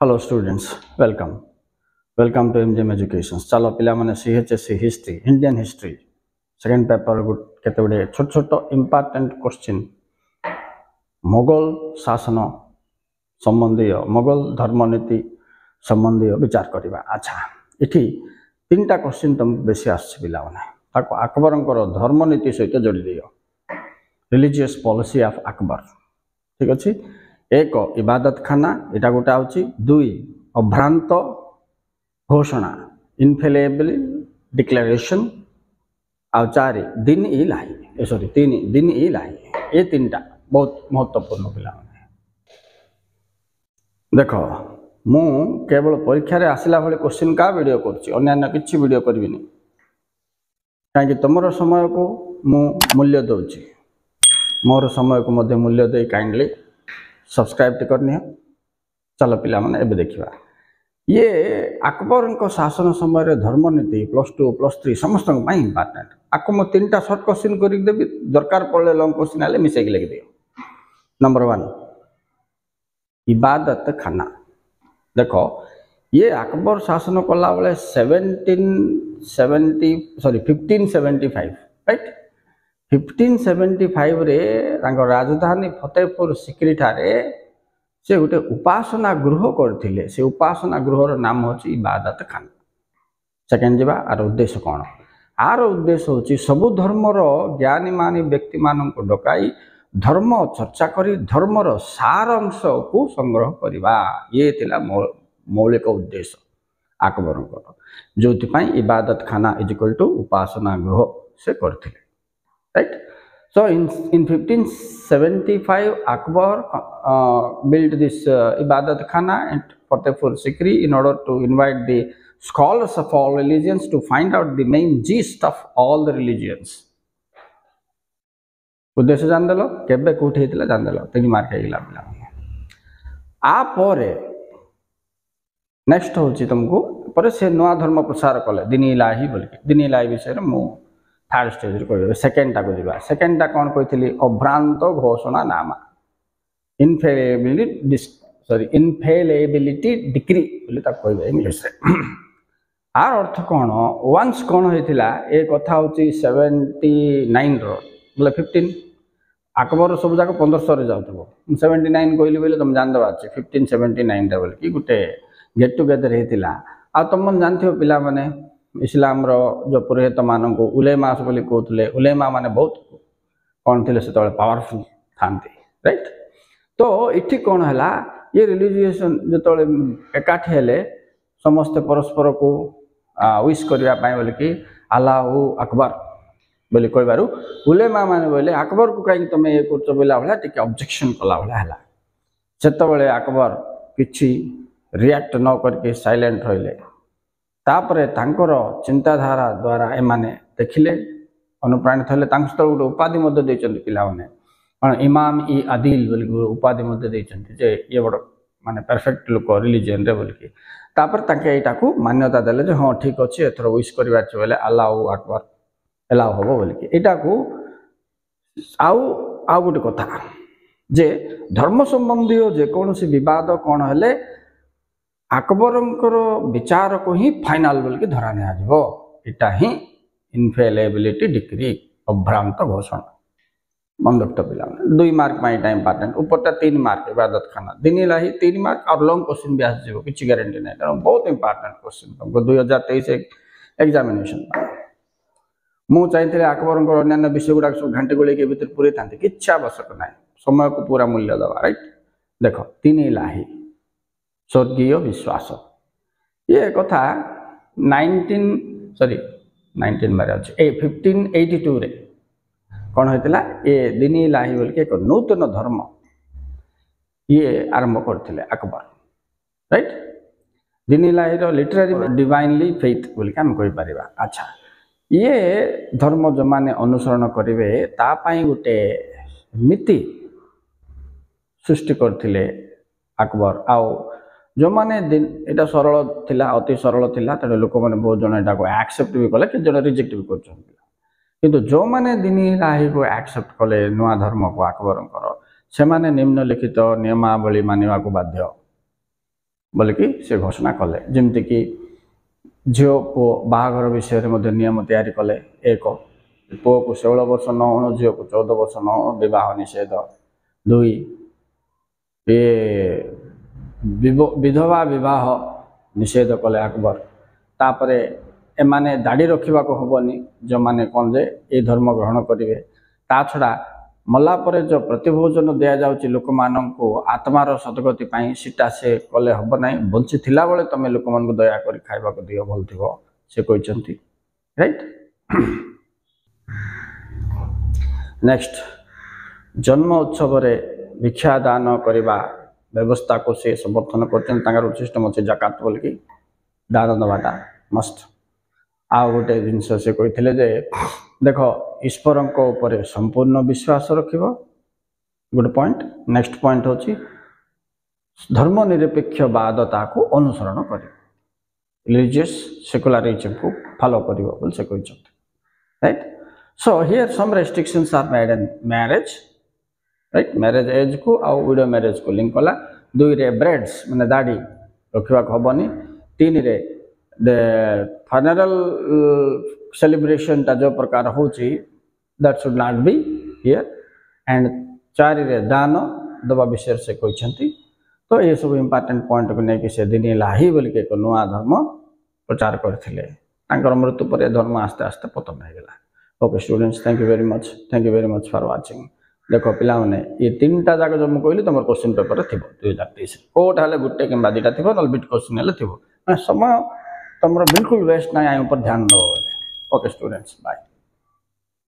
Hello students, welcome to MGM Education. चलो पिला माने CHSC history Indian history second paper केते गुडे छोट छोट इंपोर्टेंट क्वेश्चन मोगल शासन संबंधी मोगल धर्मनीति संबंधी विचार करबा। अच्छा इठी तीनटा क्वेश्चन तुम बेसी आछि पिला माने ताको अकबरंकर धर्मनीति सहित जोड़ी दियो। रिलीजियस पॉलिसी ऑफ अकबर ठीक अछि। एक इबादत खाना एटा गोटे आउची, दुई अभ्रांत घोषणा इनफेलेबल डिक्लेरेशन आ चारि दिन इलाही सॉरी तीन दिन इलाही। ये तीनटा बहुत महत्वपूर्ण पिला देख मु केवल परीक्षा रे आसिला भले क्वेश्चन का वीडियो करछि, अन्य किछि वीडियो करबिनी काहे कि तुमरो समय को मु मूल्य दउछि, मोर समय को मध्य मूल्य दे काइंडली सब्सक्राइब करनी। चलो पिला माने एबे देखिबा। ये अकबर को शासन समय धर्मनीति +2 +3 समस्त इंपोर्टेंट। आपको मो तीनटा शॉर्ट क्वेश्चन कर देबी, दरकार पड़े लॉन्ग क्वेश्चन आले मिसे के लिख दियो। नंबर 1 इबादत खाना। देखो ये अकबर शासन कला बेले 1575 राइट। 1575 रे राजधानी फतेहपुर सिकरी ठारे से गोटे उपासना गृह करथिले। से उपासना गृहर नाम होची इबादत खाना। सेकेंड जीवा आर उद्देश्य कौन? आर उद्देश्य होची सबु धर्मर ज्ञानी मानी व्यक्ति मानन को डकाई धर्म चर्चा करी धर्मर सार अंश को संग्रह करबा। ये थिला मौलिक उद्देश्य अकबर को, जोथि पई इबादत खाना इज इक्वल टू उपासना गृह से करथिले right. So in 1575 Akbar built this Ibadat Khana at Fatehpur Sikri in order to invite the scholars of all religions to find out the main gist of all the religions. उद्देश्य जान देलो केबे कोठी हेतिला जान देलो 3 मार्क हेगिला पिला। आ परे next होची तुमको परे से नवा धर्म प्रसार कले दिन इलाही बोल के। दिन इलाही विषय रे मु थर्ड स्टेज कह सेकेंड टाक जा। सेकेंड टा कौन कही अभ्रांत घोषणा नामा इनफेलेबिलिटी डिक्री कह इंग्लीश आर अर्थ कौन वंस कौन होता ये कथा हूँ 79 बोले 15 अकबर सब जाक 1500 जाऊ 79 कहली बोले तुम जान दबा 1579 बोल कि गोटे गेट टुगेदर होता। आ तुम जानते पिला माने इस्लाम रो जो पुरोहित मान को उलेमास बोली कहते। उलेमा माने बहुत कौन थे से पावरफुल था राइट। तो इठी कौन है ये रिलीजियसन जो एकाठी हेले समस्ते परस्पर को विश करने बोले कि अल्लाहु अकबर बोली कहबारू उलेमा माने बोले अकबर को कहीं तुम ये कर भाया टी ऑब्जेक्शन कला भाया से अकबर किसी रिएक्ट न करके साइलेंट रहिले। तापरे तांकर चिंताधारा द्वारा एमाने देखिले अनुप्राणित हेले। गोटे उपाधि पिला इमाम इ आदिल बोल उपाधि जे ये बड़ माने परफेक्ट लोक रिलीजन रे बोल कि तापर को मान्यता देले जे हाँ ठीक अच्छे एथर विश करबा बोले अल्लाहु अकबर एलाउ हम बोल कि एटा को आउ गोटे कथा जे धर्म संबंधी जेकोसी विवाद कौन हेले अकबरंकर विचार को ही फाइनल बोल के धरा निटा ही इनफेलेबिलिटी डिक्री अभ्रांत घोषणा। मन रखते पिला 2 मार्क इंपोर्टेंट ऊपर 3 मार्क इबादत खाना दिन इलाही 3 मार्क और लॉन्ग क्वेश्चन भी आसो किसी गारंटी ना कारण बहुत इंपोर्टेंट क्वेश्चन तुमको 2023 एग्जामिनेशन मु चाहिए अकबरंकर अन्य विषय गुड़ा सब घंटे गोल भर पूरे था कि आवश्यक ना समय को पूरा मूल्य दबा राइट। देख 3 इलाही स्वर्गीय विश्वास ये कथा 1582 रे कौन होता ये दिन इलाही बोल के एक नूतन धर्म ये आरंभ करते अकबर राइट। दिन इलाही लिटरेरी डिवाइनली फेथ बोल के हम कहि परिबा। अच्छा ये धर्म जो माने अनुसरण करेंगे तापाई गोटे नीति सृष्टि करथिले अकबर। आओ जो माने दिन एटा सरल थिला अति सरल थिला तेरे लोक माने बहुत जन एटा को एक्सेप्ट भी कले कि जन रिजेक्ट भी कर किंतु जो माने दिन इलाही को एक्सेप्ट कले नुआ धर्म को अकबरंकर से माने निम्नलिखित नियमावली मानिबा को बाध्य। बोलिकी से घोषणा कले जमीक झील पु बाहाघर विषय में नियम तैयारी कले। एक पुओ को 16 वर्ष न हो झील को 14 वर्ष न हो विवाह निषेध। 2 ये विधवा विवाह निषेध कले अकबर। तापर एमाने दाढ़ी रखा हेनी जो मैंने कौन जे ये धर्म ग्रहण करेंगे। ता छड़ा मलापर जो प्रतिभोजन दि जाऊँगी लोक मानू आत्मार सदगति सीटा से कले हम ना बंची थिला बेले तुम लोक मान दया कर खावा दियो भल थी से कहते राइट। नेक्स्ट जन्म उत्सव भिक्षा दान करने व्यवस्था को से समर्थन कर सिस्टम अच्छे जकात बोलिकी दान दवाटा मस्ट। आउ गोटे जिनस से कहते जे देख ईश्वर ऊपर संपूर्ण विश्वास रख गोटे पॉइंट। नेक्स्ट पॉइंट होची धर्मनिरपेक्षवादता को अनुसरण कर रिलीजियस सेकुलरिज्म को फॉलो कर से कहते right. So here some restrictions are made in marriage right. Marriage age को आउ विडो मैरिज को लिंक कला। 2 रे ब्रेड्स माने दाढ़ी रखा हेनी। 3 रे फनरल सेलिब्रेशन टा जो प्रकार होची that should not be here. And 4 रे दान दबा विषय से कहते। तो ये सब इम्पोर्टेंट पॉइंट को लेकिन से दिन लाही बोल के एक नुआ धर्म प्रचार करते। मृत्यु पर धर्म आस्ते आस्ते पतन हो गला। Okay students thank you very much for watching. देख पिला माने ये 3टा जाक जो मुझे कहली तुम क्वेश्चन पेपर थी 2023 कोटा हेल्ले गोटे कि 2टा थी ना बिट क्वेश्चन हेल्ले थी। समय तुम बिल्कुल वेस्ट ना ऊपर ध्यान दो। Okay students bye.